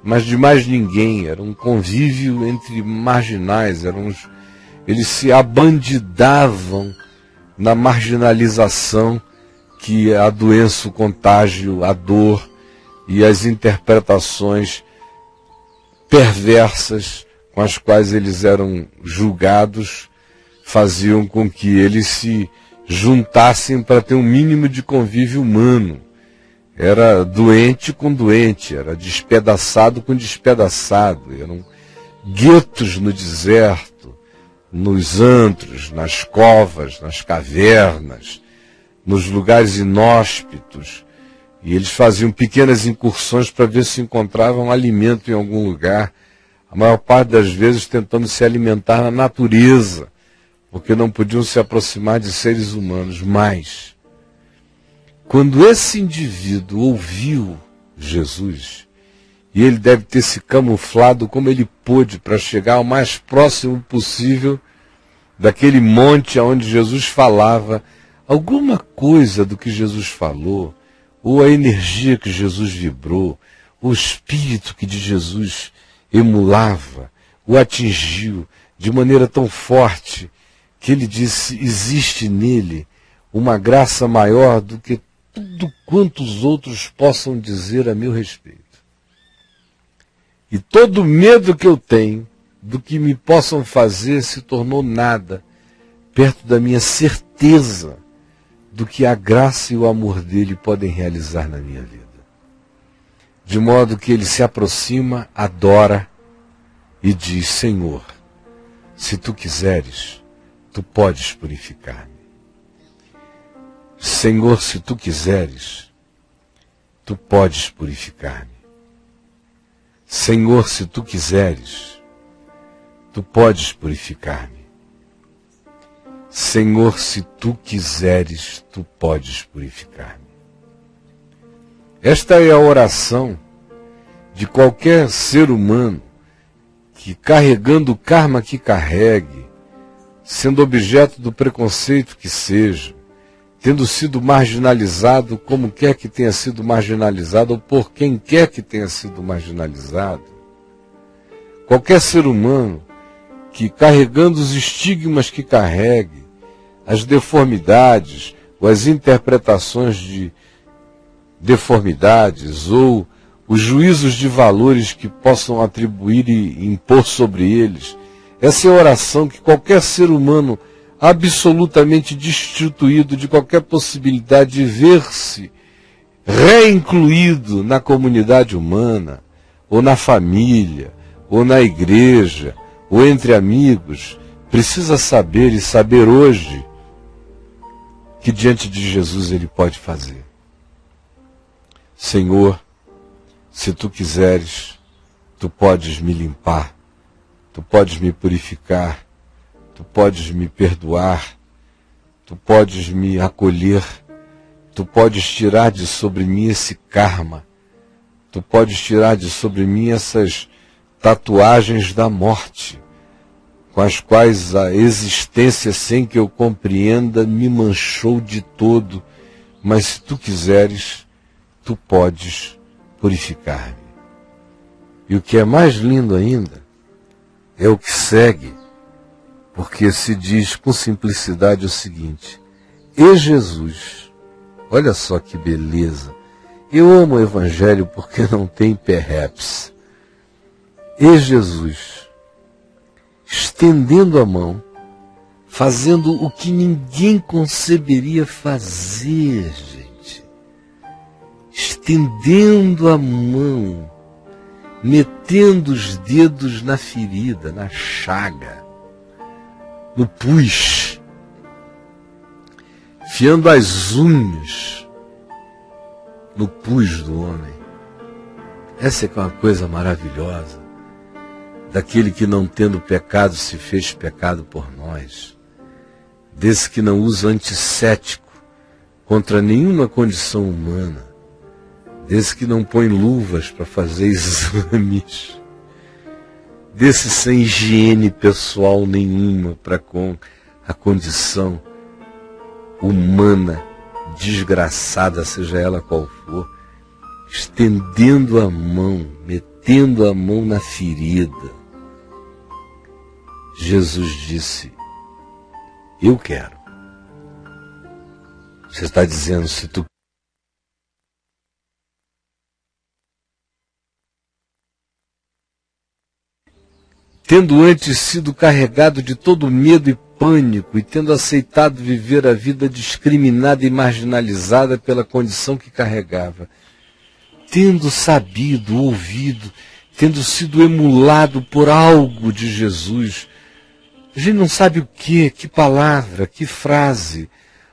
mas de mais ninguém. Era um convívio entre marginais, eles se abandidavam na marginalização que a doença, o contágio, a dor e as interpretações perversas com as quais eles eram julgados faziam com que eles se juntassem para ter um mínimo de convívio humano. Era doente com doente, era despedaçado com despedaçado, eram guetos no deserto, nos antros, nas covas, nas cavernas, nos lugares inóspitos, e eles faziam pequenas incursões para ver se encontravam alimento em algum lugar, a maior parte das vezes tentando se alimentar na natureza, porque não podiam se aproximar de seres humanos. Mas, quando esse indivíduo ouviu Jesus, e ele deve ter se camuflado como ele pôde para chegar ao mais próximo possível daquele monte onde Jesus falava, alguma coisa do que Jesus falou, ou a energia que Jesus vibrou, o espírito que de Jesus emulava, o atingiu de maneira tão forte que ele disse: existe nele uma graça maior do que tudo quanto os outros possam dizer a meu respeito. E todo medo que eu tenho do que me possam fazer se tornou nada perto da minha certeza do que a graça e o amor dele podem realizar na minha vida. De modo que ele se aproxima, adora e diz: Senhor, se tu quiseres, tu podes purificar-me. Senhor, se tu quiseres, tu podes purificar-me. Senhor, se tu quiseres, tu podes purificar-me. Senhor, se tu quiseres, tu podes purificar-me. Esta é a oração de qualquer ser humano que, carregando o karma que carregue, sendo objeto do preconceito que seja, tendo sido marginalizado como quer que tenha sido marginalizado, ou por quem quer que tenha sido marginalizado, qualquer ser humano que, carregando os estigmas que carregue, as deformidades ou as interpretações de deformidades ou os juízos de valores que possam atribuir e impor sobre eles, essa é a oração que qualquer ser humano absolutamente destituído de qualquer possibilidade de ver-se reincluído na comunidade humana, ou na família, ou na igreja, ou entre amigos, precisa saber e saber hoje que diante de Jesus ele pode fazer. Senhor, se tu quiseres, tu podes me limpar, tu podes me purificar, tu podes me perdoar, tu podes me acolher, tu podes tirar de sobre mim esse karma, tu podes tirar de sobre mim essas tatuagens da morte, com as quais a existência, sem que eu compreenda, me manchou de todo, mas se tu quiseres, tu podes purificar-me. E o que é mais lindo ainda é o que segue, porque se diz com simplicidade o seguinte: e Jesus, olha só que beleza, eu amo o Evangelho porque não tem perhaps, e Jesus, estendendo a mão, fazendo o que ninguém conceberia fazer, gente, estendendo a mão, metendo os dedos na ferida, na chaga, no pus, enfiando as unhas no pus do homem. Essa é uma coisa maravilhosa, daquele que não tendo pecado se fez pecado por nós, desse que não usa antisséptico contra nenhuma condição humana, desse que não põe luvas para fazer exames, desse sem higiene pessoal nenhuma para com a condição humana, desgraçada, seja ela qual for, estendendo a mão, metendo metendo a mão na ferida, Jesus disse: eu quero. Você está dizendo, se tu tendo antes sido carregado de todo medo e pânico e tendo aceitado viver a vida discriminada e marginalizada pela condição que carregava, tendo sabido, ouvido, tendo sido emulado por algo de Jesus, a gente não sabe o que palavra, que frase,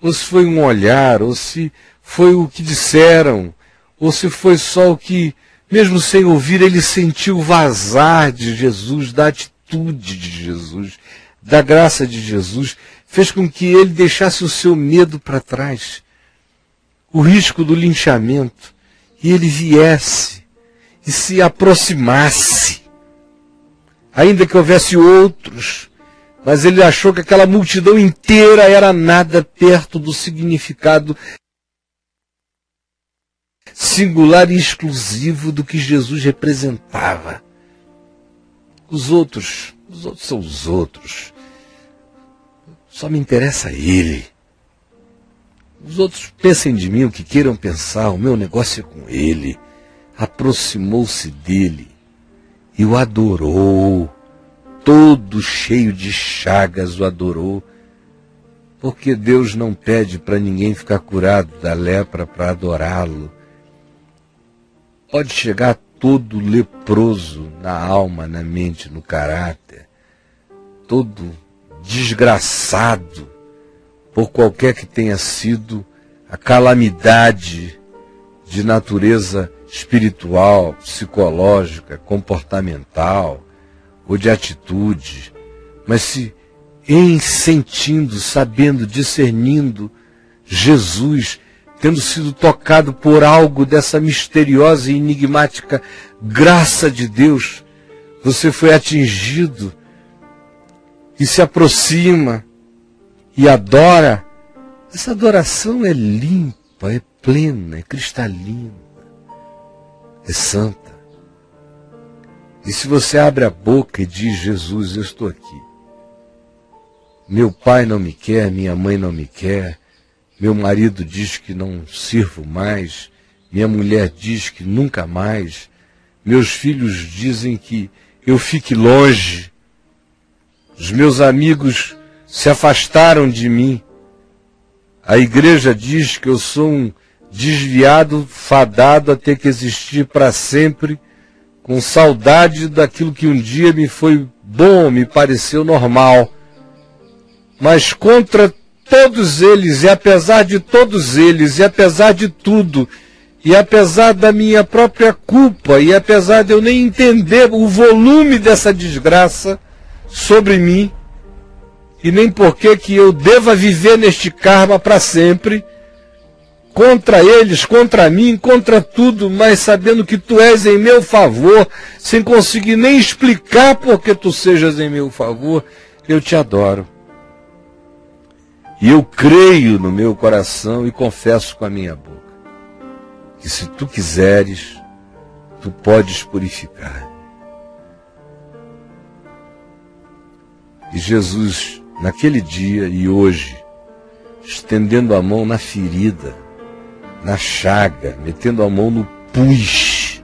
ou se foi um olhar, ou se foi o que disseram, ou se foi só o que, mesmo sem ouvir, ele sentiu vazar de Jesus, da atitude de Jesus, da graça de Jesus, fez com que ele deixasse o seu medo para trás, o risco do linchamento, e ele viesse e se aproximasse, ainda que houvesse outros, mas ele achou que aquela multidão inteira era nada perto do significado singular e exclusivo do que Jesus representava. Os outros são os outros. Só me interessa ele. Os outros pensem de mim o que queiram pensar, o meu negócio é com ele. Aproximou-se dele e o adorou. Todo cheio de chagas o adorou, porque Deus não pede para ninguém ficar curado da lepra para adorá-lo. Pode chegar todo leproso na alma, na mente, no caráter, todo desgraçado por qualquer que tenha sido a calamidade de natureza espiritual, psicológica, comportamental, ou de atitude, mas se em sentindo, sabendo, discernindo Jesus, tendo sido tocado por algo dessa misteriosa e enigmática graça de Deus, você foi atingido e se aproxima e adora. Essa adoração é limpa, é plena, é cristalina, é santa. E se você abre a boca e diz: Jesus, eu estou aqui. Meu pai não me quer, minha mãe não me quer, meu marido diz que não sirvo mais, minha mulher diz que nunca mais, meus filhos dizem que eu fique longe, os meus amigos se afastaram de mim, a igreja diz que eu sou um desviado, fadado a ter que existir para sempre, com saudade daquilo que um dia me foi bom, me pareceu normal. Mas contra todos eles, e apesar de todos eles, e apesar de tudo, e apesar da minha própria culpa, e apesar de eu nem entender o volume dessa desgraça sobre mim, e nem porque que eu deva viver neste karma para sempre, contra eles, contra mim, contra tudo, mas sabendo que tu és em meu favor, sem conseguir nem explicar por que tu sejas em meu favor, eu te adoro. E eu creio no meu coração e confesso com a minha boca que se tu quiseres, tu podes purificar. E Jesus, naquele dia e hoje, estendendo a mão na ferida, na chaga, metendo a mão no pus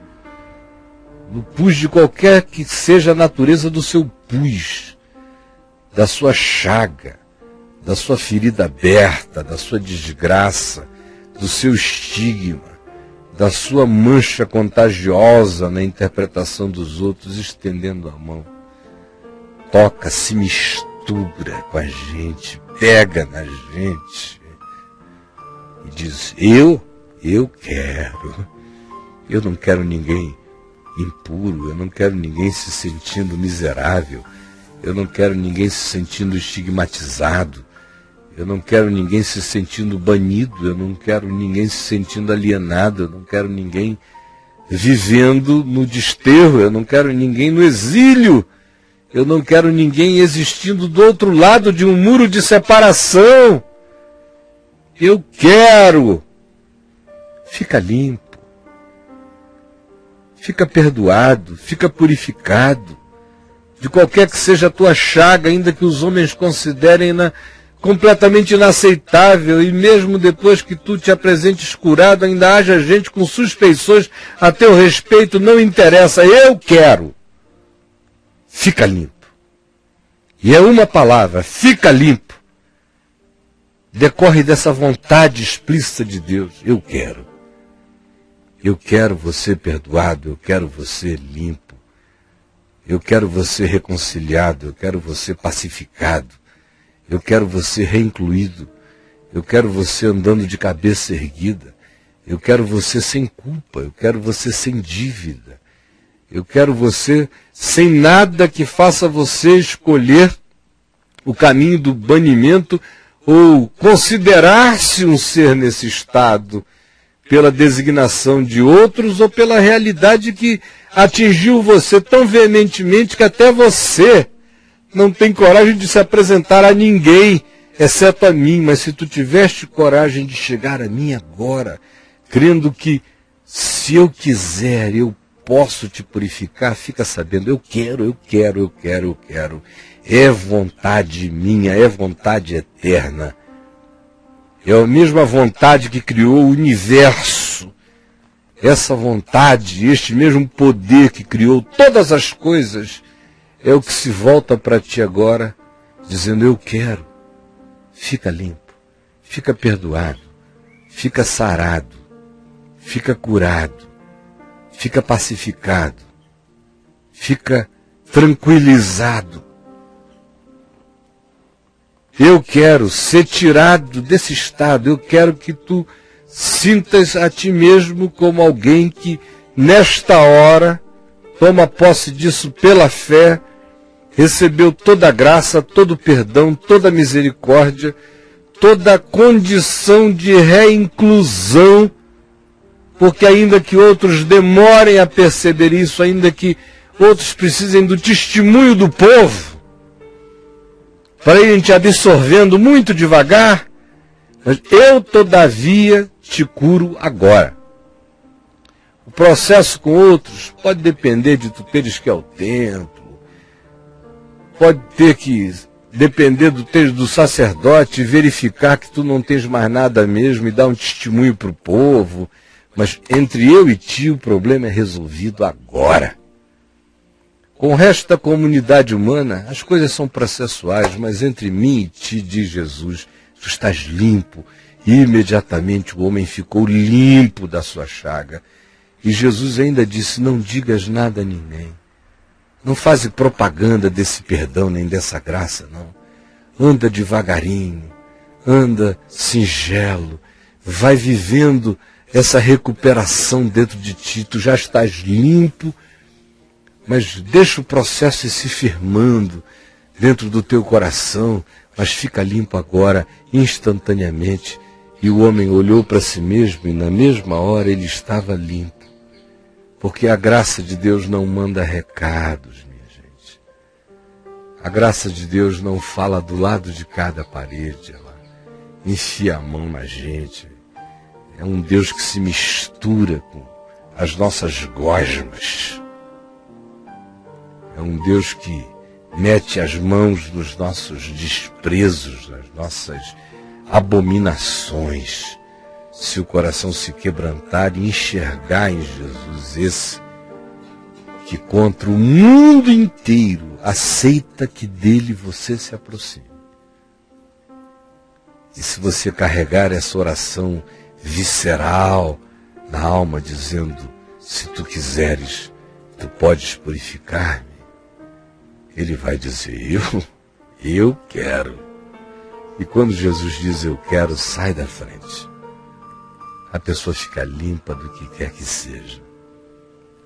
de qualquer que seja a natureza do seu pus, da sua chaga, da sua ferida aberta, da sua desgraça, do seu estigma, da sua mancha contagiosa na interpretação dos outros, estendendo a mão. Toca, se mistura com a gente, pega na gente e diz: eu quero. Eu não quero ninguém impuro, eu não quero ninguém se sentindo miserável, eu não quero ninguém se sentindo estigmatizado, eu não quero ninguém se sentindo banido, eu não quero ninguém se sentindo alienado, eu não quero ninguém vivendo no desterro, eu não quero ninguém no exílio, eu não quero ninguém existindo do outro lado de um muro de separação. Eu quero. Fica limpo. fica perdoado, fica purificado, de qualquer que seja a tua chaga, ainda que os homens considerem-na completamente inaceitável, e mesmo depois que tu te apresentes curado, ainda haja gente com suspeições a teu respeito, não interessa, eu quero. Fica limpo. E é uma palavra, fica limpo. Decorre dessa vontade explícita de Deus, eu quero. Eu quero você perdoado, eu quero você limpo. Eu quero você reconciliado, eu quero você pacificado. Eu quero você reincluído. Eu quero você andando de cabeça erguida. Eu quero você sem culpa. Eu quero você sem dívida. Eu quero você sem nada que faça você escolher o caminho do banimento ou considerar-se um ser nesse estado pela designação de outros ou pela realidade que atingiu você tão veementemente que até você não tem coragem de se apresentar a ninguém, exceto a mim. Mas se tu tiveste coragem de chegar a mim agora, crendo que se eu quiser, eu posso te purificar, fica sabendo, eu quero. É vontade minha, é vontade eterna. É a mesma vontade que criou o universo. Essa vontade, este mesmo poder que criou todas as coisas, é o que se volta para ti agora, dizendo, eu quero. Fica limpo, fica perdoado, fica sarado, fica curado, fica pacificado, fica tranquilizado. Eu quero ser tirado desse estado, eu quero que tu sintas a ti mesmo como alguém que, nesta hora, toma posse disso pela fé, recebeu toda a graça, todo o perdão, toda a misericórdia, toda a condição de reinclusão, porque ainda que outros demorem a perceber isso, ainda que outros precisem do testemunho do povo, para irem te absorvendo muito devagar, mas eu, todavia, te curo agora. O processo com outros pode depender de tu teres que ir ao templo, pode ter que depender do sacerdote verificar que tu não tens mais nada mesmo e dar um testemunho para o povo, mas entre eu e ti o problema é resolvido agora. Com o resto da comunidade humana, as coisas são processuais, mas entre mim e ti, diz Jesus, tu estás limpo. E imediatamente o homem ficou limpo da sua chaga. E Jesus ainda disse, não digas nada a ninguém. Não faze propaganda desse perdão nem dessa graça, não. Anda devagarinho, anda singelo, vai vivendo essa recuperação dentro de ti. Tu já estás limpo, mas deixa o processo ir se firmando dentro do teu coração, mas fica limpo agora, instantaneamente. E o homem olhou para si mesmo e na mesma hora ele estava limpo. Porque a graça de Deus não manda recados, minha gente. A graça de Deus não fala do lado de cada parede, ela enfia a mão na gente. É um Deus que se mistura com as nossas gosmas. É um Deus que mete as mãos nos nossos desprezos, nas nossas abominações. Se o coração se quebrantar e enxergar em Jesus esse que contra o mundo inteiro aceita que dele você se aproxime. E se você carregar essa oração visceral na alma, dizendo, se tu quiseres, tu podes purificar-me, ele vai dizer, eu quero. E quando Jesus diz, eu quero, sai da frente. A pessoa fica limpa do que quer que seja.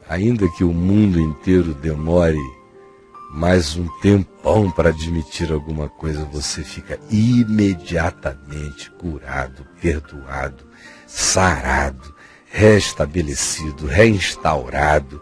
Ainda que o mundo inteiro demore mais um tempão para admitir alguma coisa, você fica imediatamente curado, perdoado, sarado, restabelecido, reinstaurado.